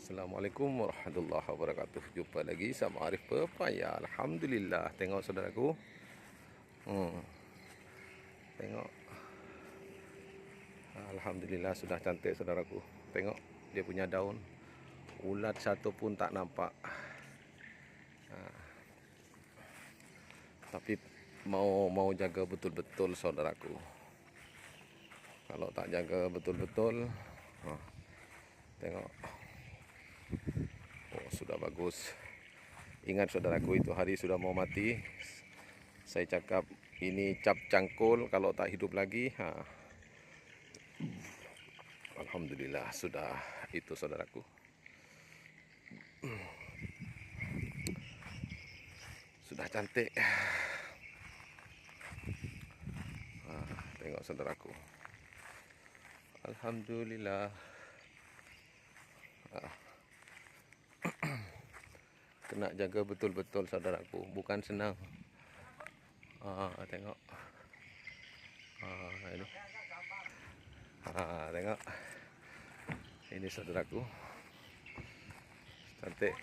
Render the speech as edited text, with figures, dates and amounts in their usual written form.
Assalamualaikum warahmatullahi wabarakatuh. Jumpa lagi sama Arif Pepaya. Alhamdulillah. Tengok saudaraku. Tengok. Alhamdulillah sudah cantik saudaraku. Tengok dia punya daun. Ulat satu pun tak nampak. Tapi mau jaga betul-betul saudaraku. Kalau tak jaga betul-betul, tengok. Oh, sudah bagus. Ingat saudaraku, itu hari sudah mau mati. Saya cakap ini cap cangkul, kalau tak hidup lagi. Alhamdulillah sudah itu saudaraku. Sudah cantik. Tengok saudaraku. Alhamdulillah. Kena jaga betul-betul saudaraku, bukan senang. Tengok. Ini. Tengok. Ini saudaraku. Cantik.